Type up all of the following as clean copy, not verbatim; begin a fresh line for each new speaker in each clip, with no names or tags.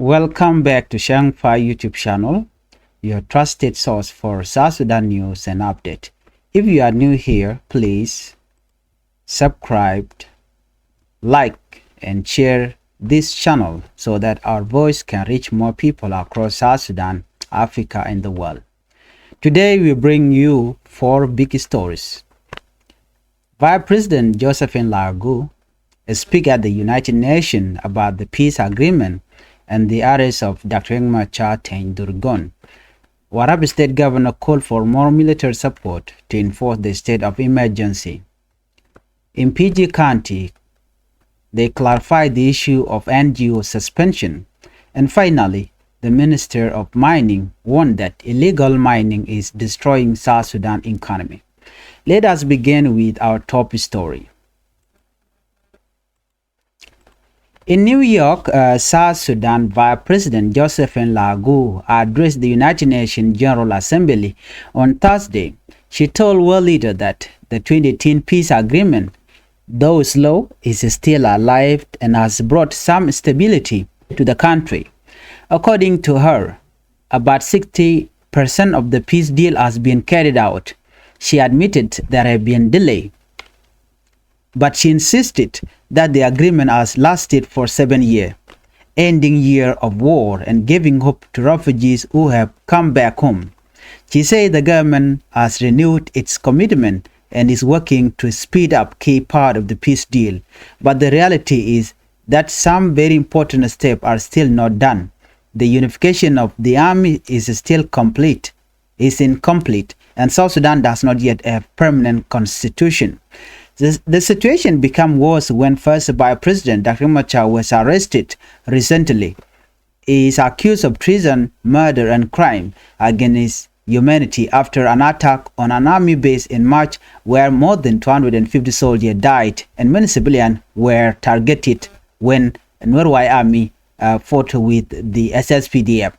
Welcome back to Changfied YouTube channel, your trusted source for South Sudan news and update. If you are new here, please subscribe, like, and share this channel so that our voice can reach more people across South Sudan, Africa, and the world. Today we bring you 4 big stories. Vice President Josephine Lagu speak at the United Nations about the peace agreement and the arrest of Dr. Machar Durgon. Warrap State Governor called for more military support to enforce the state of emergency. In Pigi County, they clarified the issue of NGO suspension. And finally, the Minister of Mining warned that illegal mining is destroying South Sudan economy. Let us begin with our top story. In New York, South Sudan Vice President Josephine Lagu addressed the United Nations General Assembly on Thursday. She told world leaders that the 2018 peace agreement, though slow, is still alive and has brought some stability to the country. According to her, about 60% of the peace deal has been carried out. She admitted there have been delays, but she insisted that the agreement has lasted for 7 years, ending year of war and giving hope to refugees who have come back home. She said the government has renewed its commitment and is working to speed up key part of the peace deal, but the reality is that some very important steps are still not done. The unification of the army is still incomplete, and South Sudan does not yet have permanent constitution. The situation became worse when first Vice President Dr. Machar was arrested recently. He is accused of treason, murder, and crime against humanity after an attack on an army base in March where more than 250 soldiers died and many civilians were targeted when Norway army fought with the SSPDF.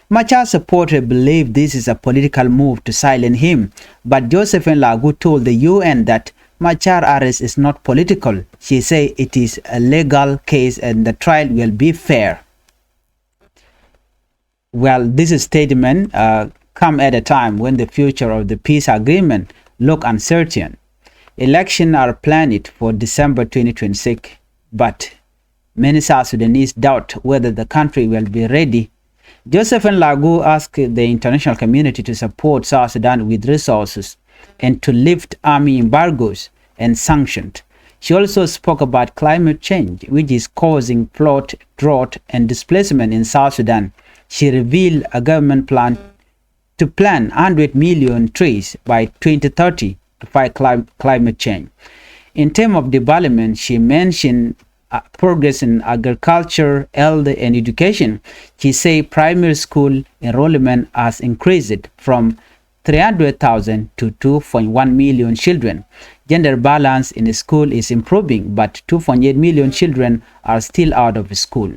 Machar's supporters believe this is a political move to silence him, but Josephine Lagu told the UN that Machar arrest is not political. She said it is a legal case and the trial will be fair. Well, this statement come at a time when the future of the peace agreement look uncertain. Elections are planned for December 2026, but many South Sudanese doubt whether the country will be ready. Josephine Lagu asked the international community to support South Sudan with resources and to lift army embargoes and sanctions. She also spoke about climate change, which is causing flood, drought, and displacement in South Sudan. She revealed a government plan to plant 100 million trees by 2030 to fight climate change. In terms of development, she mentioned progress in agriculture, health, and education. She said primary school enrollment has increased from 300,000 to 2.1 million children. Gender balance in the school is improving, but 2.8 million children are still out of school.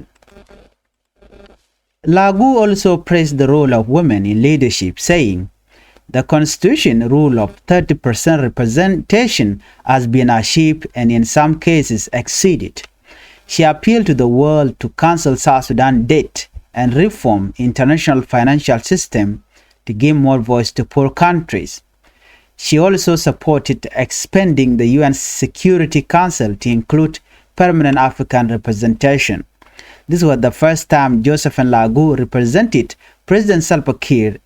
Lagu also praised the role of women in leadership, saying, the constitution rule of 30% representation has been achieved and in some cases exceeded. She appealed to the world to cancel South Sudan debt and reform international financial system to give more voice to poor countries. She also supported expanding the UN Security Council to include permanent African representation. This was the first time Josephine Lagu represented President Salva Kiir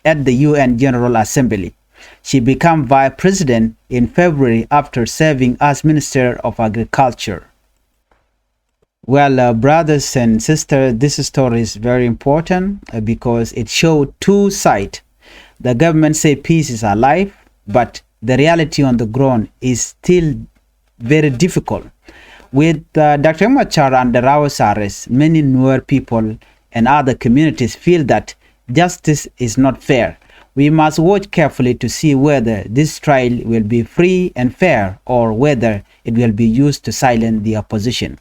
at the UN General Assembly. She became Vice President in February after serving as Minister of Agriculture. Well, brothers and sisters, this story is very important because it showed two sides. The government say peace is alive, but the reality on the ground is still very difficult. With Dr. Machar under house arrest, many Nuer people and other communities feel that justice is not fair. We must watch carefully to see whether this trial will be free and fair or whether it will be used to silence the opposition.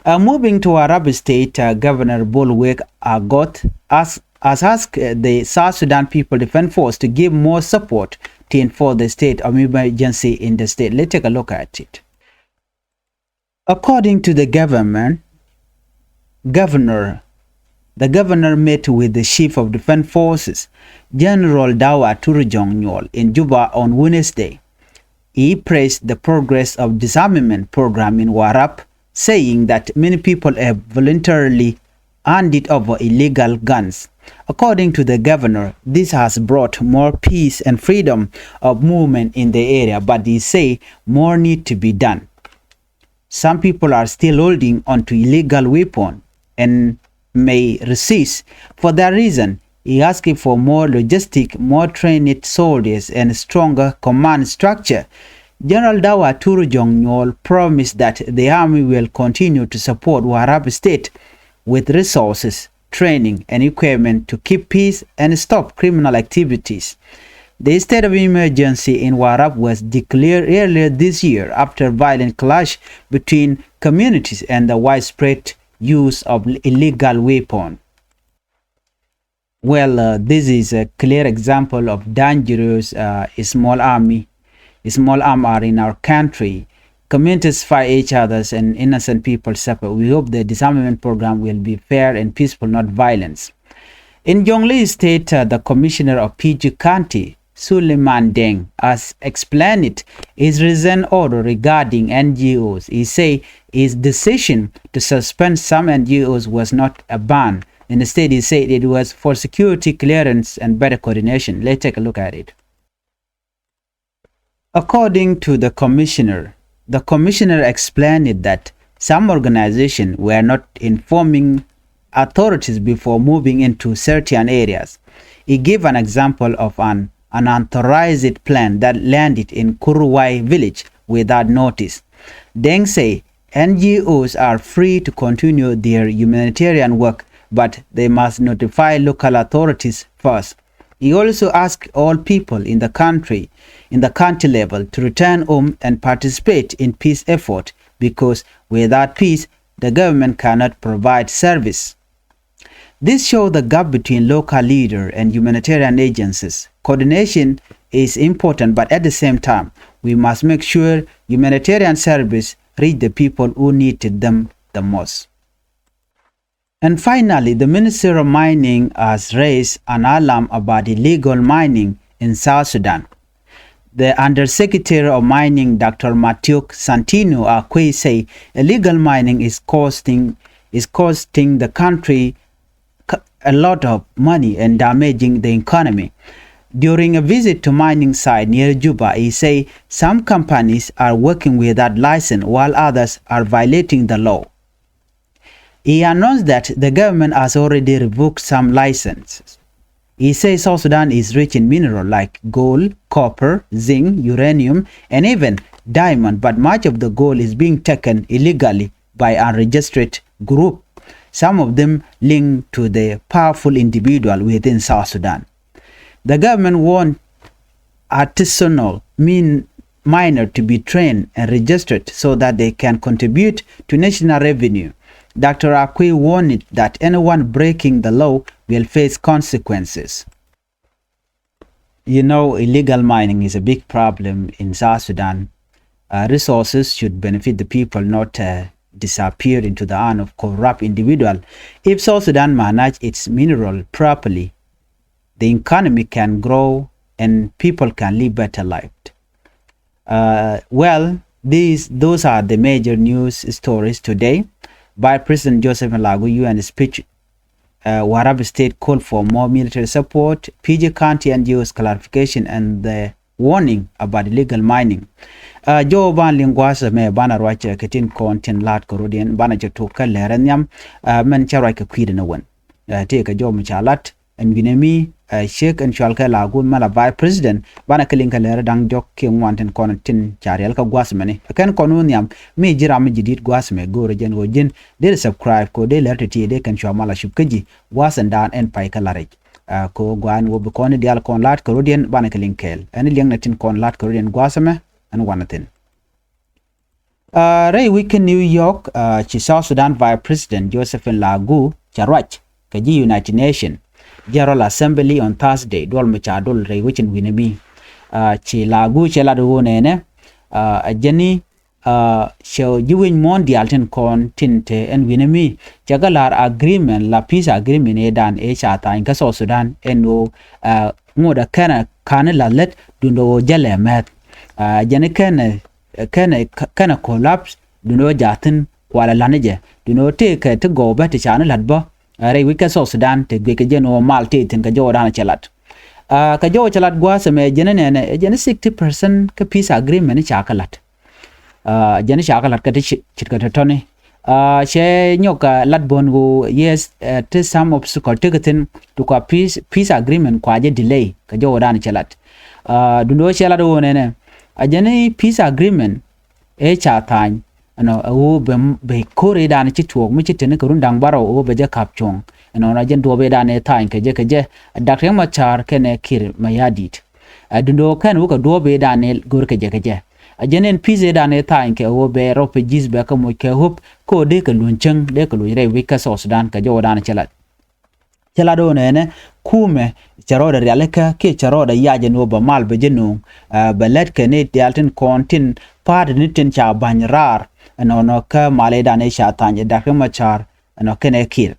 Moving to Warrap State, Governor Bolwek Agot has asked the South Sudan People Defense Force to give more support to enforce the state of emergency in the state. Let's take a look at it. According to the governor The governor met with the Chief of Defense Forces, General Dawa Turujong in Juba on Wednesday. He praised the progress of disarmament program in Warrap, saying that many people have voluntarily handed over illegal guns. According to the governor, this has brought more peace and freedom of movement in the area, but he say more need to be done. Some people are still holding onto illegal weapons and may resist. For that reason, he asking for more logistic, more trained soldiers, and stronger command structure. General Dawa Turujong promised that the army will continue to support Warrap State with resources, training, and equipment to keep peace and stop criminal activities. The state of emergency in Warrap was declared earlier this year after violent clash between communities and the widespread use of illegal weapons. Well, this is a clear example of dangerous small army. Small arms are in our country. Communities fight each other and innocent people suffer. We hope the disarmament program will be fair and peaceful, not violence. In Jonglei State, the commissioner of Pigi County, Suleiman Deng, has explained his recent order regarding NGOs. He say his decision to suspend some NGOs was not a ban. Instead, he said it was for security clearance and better coordination. Let's take a look at it. According to the commissioner explained that some organizations were not informing authorities before moving into certain areas. He gave an example of an unauthorized plan that landed in Kuruwai village without notice. Deng say NGOs are free to continue their humanitarian work, but they must notify local authorities first. He also asked all people in the county level to return home and participate in peace effort, because without peace, the government cannot provide service. This shows the gap between local leader and humanitarian agencies. Coordination is important, but at the same time, we must make sure humanitarian service reach the people who needed them the most. And finally, the Minister of Mining has raised an alarm about illegal mining in South Sudan. The Undersecretary of Mining, Dr. Matthew Santino Akwe, say illegal mining is costing the country a lot of money and damaging the economy. During a visit to mining site near Juba, he say some companies are working without license while others are violating the law. He announced that the government has already revoked some licenses. He says South Sudan is rich in minerals like gold, copper, zinc, uranium, and even diamond, but much of the gold is being taken illegally by unregistered groups, some of them linked to the powerful individual within South Sudan. The government wants artisanal miners to be trained and registered so that they can contribute to national revenue. Dr. Akwe warned that anyone breaking the law will face consequences. You know, illegal mining is a big problem in South Sudan. Resources should benefit the people, not disappear into the hand of corrupt individuals. If South Sudan manage its mineral properly, the economy can grow and people can live better life. Those are the major news stories today. By President Joseph Lagu, UN speech, Warrap State called for more military support, Pigi County NGO's clarification, and the warning about illegal mining. Joe Ban Linguas me bana roache ketin content lat korodian bana jetoka leranyam men charai ka kwide na won. Take a job muchalat and binemi Sheikh and Shalka Lagu mala Vice President bana kalinka lera dang jok king wanten content chariel ka guasmani. Akan konuniam me jiram jidit guasme go region go jin de subscribe ko de lerti ti de kan shamala shubkaji wasan dan en pai kalaraj. Ko guan wo bukoni dial kon lat korodian bana kalinkel. Ani liang natin kon lat korodian guasame and wanatin. Ray week in New York, South Sudan Vice President Joseph Lagu charwach kaji United Nations General Assembly on Thursday. Dol machadol ray which in winemi. Chi Lagu cheladu nene. Ajani show yuin mondial tin kon tinte en winemi jagalar agreement la peace agreement edan e chata in South Sudan eno ngoda kana la let dundo jale met jene kana collapse dundo jatin kwala lanije dundo te to go bet chana ladba re wika South Sudan te gwe ke jeno malte tin ka jodan chalat ka jo chalat gwa seme jene ne jene 60% ka peace agreement ni chakalat jene chakalat ka chit ka tone she nyoka lat bongo yes to some obstacle tigatin to ka peace agreement kwa je delay ka jo dan chalat dundo chalat wone ne jene peace agreement e chatany no o be kore dan chituok mi chitene kurun dang baro o be je kapchong no na jen do be dan e tan ke je dakre machar kene kir mayadit dundo kan wo ka do be dan e gor ke je ajenen peace dan e tan ke o be refugees be ka mo ke hop ko de ka luncheng de ka lu re wika South Sudan ka jo dan chalat do ne kume charoda realeka ke charoda yaje no ba mal be jenu balet ke ne daltin kontin pad nitin cha banyrar no ka male dane sha tanje dakre machar no kene kir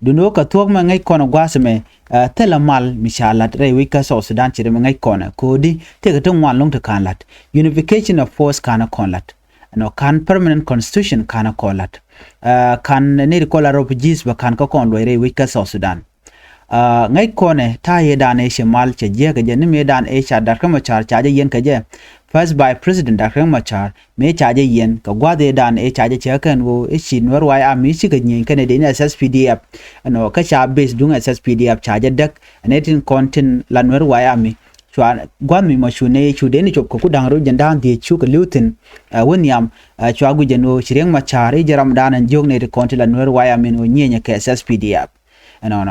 duno ka tuok ma ngai kono gwasme tela mal mishalat re wika South Sudan chire ngai kona kodi te ka tungwan long te kanlat unification of force kana konlat no kan permanent constitution kana kolat kan ne kola refugees ba kan ka kon re wika South Sudan ngai kone ta ye dane shemal che je ga je me dan e sha dakre machar cha je yen ka je first by president dakre machar me chaje yen ka gwade dan e chaje chekan wo ishin warwai ami shi ga nyin kane de SSPDF no ka cha base dung SSPDF chaje dak netin content lan warwai ami chwa gwami mashune chude ni chop ko dang ro janda de chu ka lutin wonyam chwa gu jeno shireng machar e jaram dan jog ne content lan warwai ami no nyenya ka SSPDF no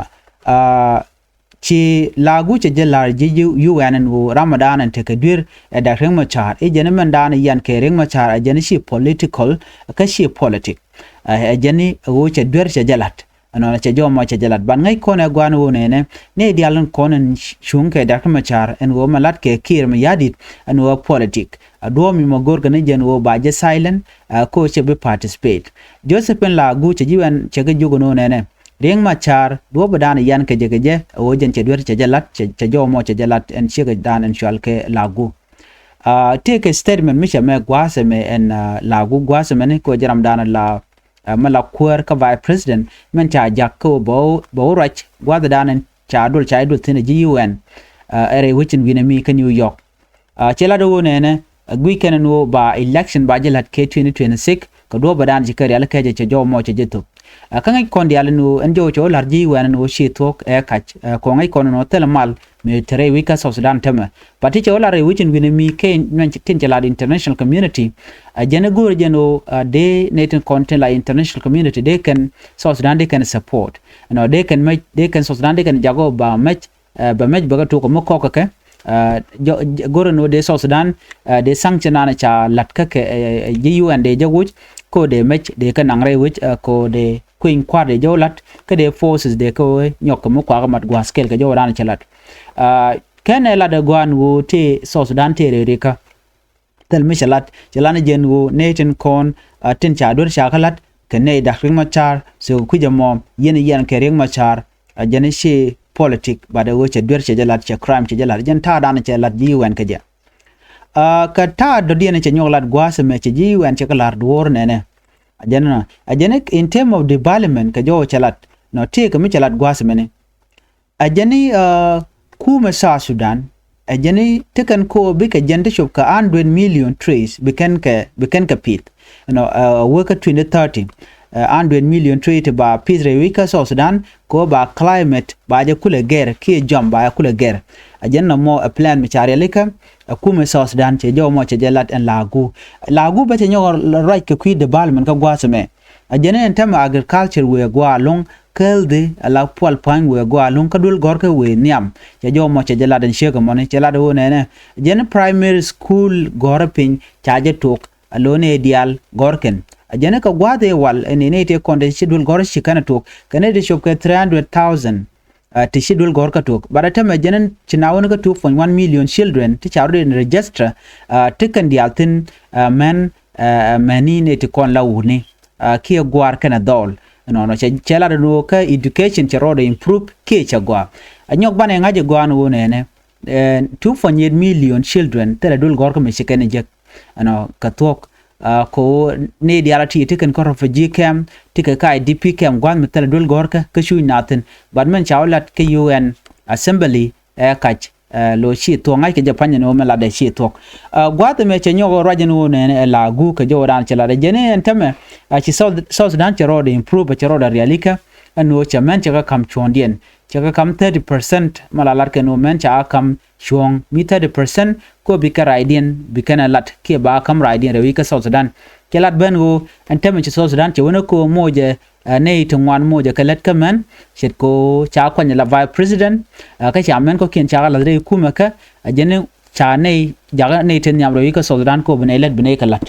chi lagu che jelar ji UN wo Ramadan and take a dear da reng machar e jeneman dan yan ke reng machar a jeni shi political ka shi politic a jeni wo che dear che jelat ano che jomo che jelat ban ngai kone gwan wo ne dialon konen shung ke da reng machar en wo malat ke kir me yadit an wo politic do mi mo gor gane jen wo ba je silent ko che be participate Josephine lagu che jiwan che ga jugo no ne reng machar do badan yan ke je o jen che dur che jalat che jomo che jalat en che dan en shal ke lagu take a statement mi me gwase me en lagu gwase me ko jaram dan la mala kwar ka vice president men cha jakko bo rach gwada dan en cha dul tin ji UN ere wichin winami ka New York che la do ne gwi ken no ba election ba jalat ke 2026 ko do badan ji kare alka je che jomo che jeto kangai kondi alnu NGO cho larji wan no shi tok e kach ko ngai kono no telmal me tere wika South Sudan tema pati cho lare wichin winami ke nyen tin jala international community jene gur jeno de natin content la international community they can South Sudan they can support no they can South Sudan they can jago ba match baga to ko moko ke goro no de South Sudan de sanction ana cha latka ke UN de jaguj ko de match de kan angre which ko de queen quad de jolat ke de forces de ko nyok mo kwa mat gwa scale ke jo ran chalat ken la de gwan wo te South Sudan te reka tel mishalat chalana jen wo nation kon tin cha dur sha khalat ke ne da ring machar so ku jamo yen ke ring machar jene she politic ba de wo che dur che jalat che crime che jalat jen ta dan che lat UN ke ja ka ta do dien che nyolat gwa se me che UN che kalar dwor ne ajene in term of development ka jo chalat no te ka mi chalat gwa se me ne ajene kuma South Sudan ajene tekan ko bi ka jente shop ka 100 million trees biken ka pit no work 2030 100 million trees ba peace wika South Sudan ko ba climate ba je kula ger ki jom ba kula ger ajene mo a plan mi chare leka kuma South Sudan che jo mo che jalat en lagu ba che nyor right ke kui development ka gwa se me ajene en tema agriculture we gwa long kelde ala pol pan we gwa long kadul gorke we niam che jo mo che jalat en shega mo ne che la do ne jene primary school gorpin chaje tok alone dial gorken ajene ka gwa de wal en ne te konde shedul gor shikana tok kane de shop ke 300,000 to schedule gorka tok barata ma jenen chinawon ka 2.1 million children to chawde register taken the altin men mani ne ti kon lawni ki gwar kana dol no chela no ka education charo improve ki chagwa anyok bane ngaje gwan wone ne 2.8 million children tele dul gorko me chikene je ano katok ko ne diarati tiken ko refugee camp tike ka IDP camp gwan me tele dul gorka ka shu natin bad men chawlat ke UN assembly kach lo chi to ngai ke japan no mala de chi to gwata me che nyogo rajen wone ne lagu ke joran chela de jene entame chi South Sudan charo de improve charo da realika ano chaman chaka kam chondien chaka kam 30% malalar ke no men cha kam chuong mi 30% ko bika raidien bikana lat ke ba kam raidien rewi ka South Sudan kelat ben go entame chi South Sudan che wono ko moje nei tungwan moja kalet kaman shet ko cha kwanya la vice president ka cha men ko kien cha la re kuma ka jene cha nei jaga nei ten nyam ro ka Sudan ko bene let bene kalat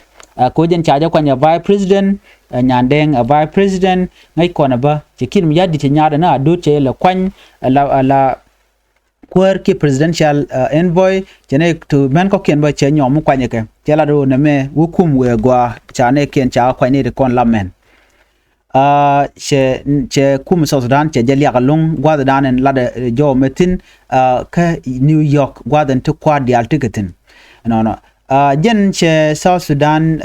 ko jen cha ja kwanya vice president nyandeng vice president ngai kona ba chikin mi yadi nyada na do che la kwany la kwer ki presidential envoy jene to men ko kien ba che nyom kwanya ke chela do na me wukum we gwa cha ne kien cha kwanya de kon lamen che kum South Sudan che jali agalung gwada danen lada jo metin ka New York gwada to kwadi altiketin no jen che South Sudan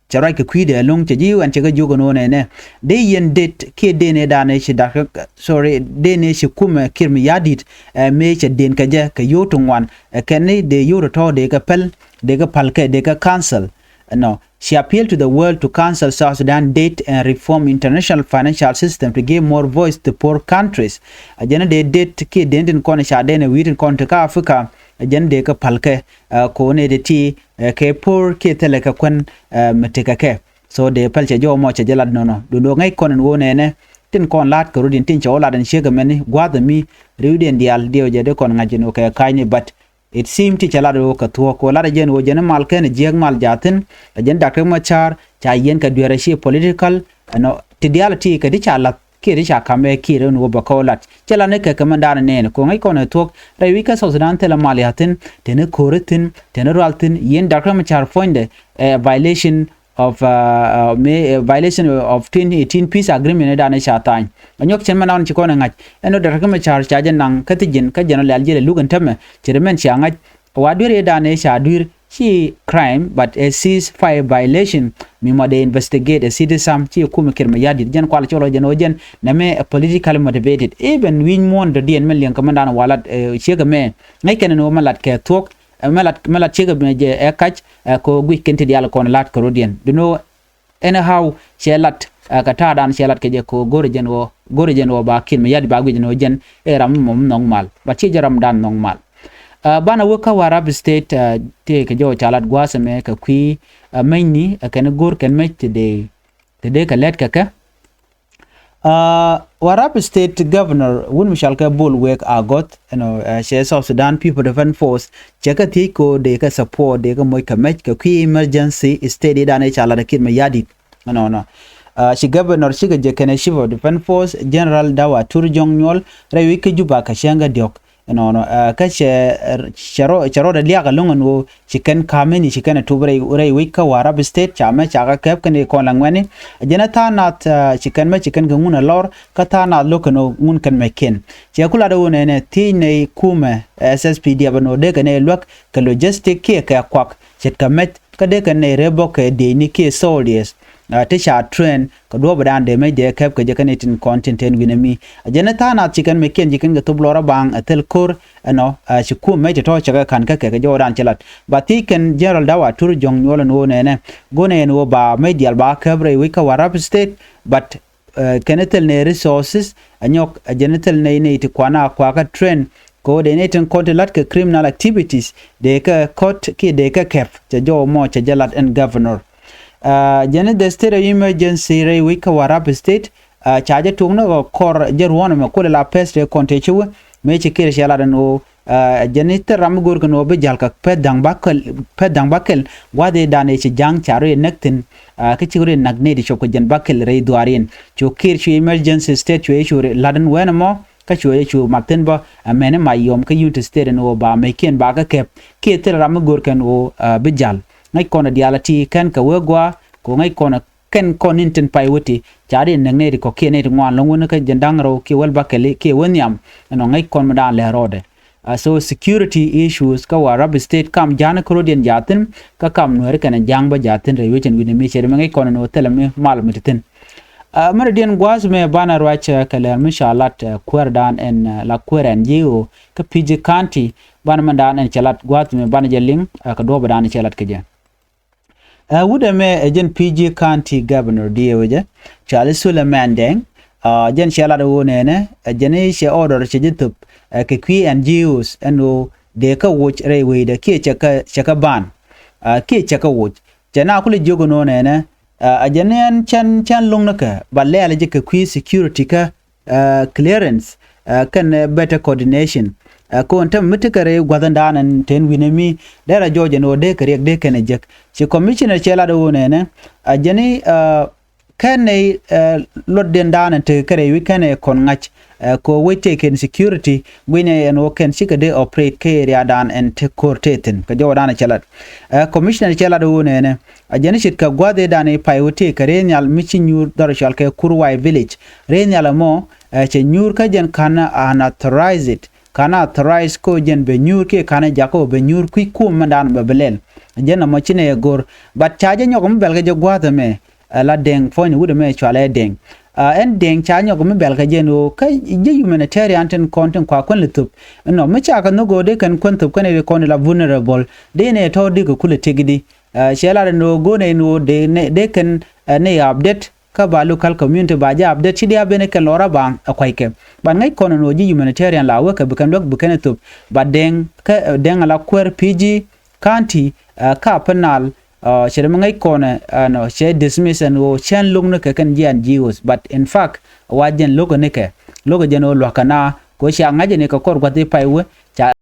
che rai ke kwide lung che jiu an che ga jogo no ne de yen det ke de ne dane che da sorry de ne che kum kirmi yadit me che den ka je ka yotungwan ke ne de yoro to de ka pel de ka palke de ka cancel no she appealed to the world to cancel South Sudan debt and reform international financial system to give more voice to poor countries. Ajana de debt ki dendin kone sha dene witin konte ka Africa ajana de ka palke kone de ti ke poor ki tele ka kwen meteka ke so de palche jo mo che jalad no do ngai konen wone ne tin kon lat ko rudin tin chola den shega meni gwada mi rudin dial dio je de kon ngajino ka kaini but it seemed to chalado ka to ko la jen wo jen mal ken jeg mal jatin jen Dr. Machar cha yen ka duere shi political no tidiality ka di chala ki ri cha kame ki ren wo bakolat chala ne ka kamandana ne ko ngai ko ne to rewi ka South Sudan tele mal yatin tene koretin tene raltin yen Dr. Machar foinde violation of violation of 2018 peace agreement da ne shatan anyok chen manan chi ko na ngaj eno Dr. Machar cha jen nang ka tijin ka jen le aljere lugan tame chairman cha ngaj wadure da ne sha dur chi crime but a ceasefire violation mi mo de investigate a citizen chi kuma kirma yadi jen kwala cholo jen ojen na me politically motivated even win mon de dien men lian kamandana walat chega me ngai ken no malat ke tok malat chega me je ekach ko gwi kenti dial kon lat ko rodien do no anyhow chelat kata dan chelat ke je ko gorjen wo ba kin me yadi ba gwi no jen ram mom normal ba chi jaram dan normal bana woka Warrap state te ke jo chalat gwase me ka kwi maini ken gor ken me de ka let ka Warrap state governor won Michel ka bol work agot she South Sudan People Defense Force cheka ti ko de ka support de ka moy ka me ka kwi emergency state da ne chala da kin me yadi no she governor she ga je ken Civil Defense Force General Dawa Turjong Nyol rewi ke juba ka shenga diok ka charo da liya galungan wo chicken kameni chicken tubre urai wika Warrap state chama chaga kep kan ko langwani janata nat chicken ma chicken gunguna lor kata na lokano ngun kan meken chekula da wona ne tine kuma SSPD abano de kan lok ka logistic ke ka kwak chet kamet ka de kan ne rebo ke de ni ke soldiers tisha train ko do badan de me de kep ko je kanetin content en winami janata na chicken meken jikin ga tublora bang atel kor chiku me to chaga kan ka ke joran chalat batiken general dawa tur jong yolan wo ne gone no ba medial ba kabre wika Warrap state but kenetel ne resources anyok genetel ne ti kwana kwa ka train coordinating content ke criminal activities de ka court ki de ka kep cha jo mo cha jalat and governor jene the state of emergency re wika Warrap state charge tungno kor jerwon me ko la peste kontechu me chikir shala no jene te ram gor ko be jal ka pedang bakel wade dane chi jang charo nektin ke chigure nagne di choko jen bakel re duarin chokir chu emergency state chu laden wenamo ka chu makten ba mene mayom ka unit state no ba meken ba ka ke te ram gor kan o be jal ngai kona dialati kan ka wegwa ko ngai kona ken koninten paiwati chari nang ne ko ke ne ngwan longun ka jendang ro ke wal bakale ke wonyam no ngai kon madan le rode so security issues ka Warrap state kam jana krodian jatin ka kam no kan jang ba jatin re wechen wini mi chere ngai kona no telame mal mititin Meridian guas me bana racha kala mishalat kwerdan en la kweren NGO ka Pigi County bana mandan en chalat guas me bana jeling ka do badan chalat keja wuda me ejen Pigi County Governor dieweje Charles Suleiman Deng jen chalat wonene jene she order che jitup ke kwi NGOs eno de ka woch rewe de ke chaka ban ke chaka woch jana kule jogo no nene ajanen chan long naka balle alaje ka kwi security ka clearance kan better coordination ko anta mitikare gwadanda nan ten winemi dara joje no de kare de kan jek ci commissioner chela do ne ajani kan lodden danan te kare wi kan kon ngach ko wete ken security gwine en woken sika de operate ke area dan en te korteten ka jodana chelat commissioner chela do ne ajani shit ka gwade dane paiwote kare nyal michi nyur darshal ke kurwai village re nyala mo che nyur ka jen kana authorize it kana authorize ko jen be nyur ke kana jako be nyur ku ku mandan be belel jen mo chine gor bat chaje nyogum belga je gwade me la deng foni wude me chwale deng en deng cha nyogum belga jen o ka je humanitarian ten content kwa kon litup no me cha ka no go de kan kon tup kan e kon la vulnerable de ne to de ko kule tigidi shela no go ne no de kan ne update ka ba local community ba ja update chi dia bene ke lora bang akwai ke ban ngai kono no ji humanitarian la wa ka bukan dok bukan tup ba deng ka deng ala kwer Pigi County ka penal shere ngai kono no she dismiss and wo chen lung ne kan ji NGOs but in fact wajen logo ne ke logo jeno lo kana ko sha ngaje ne ka kor gwate paiwe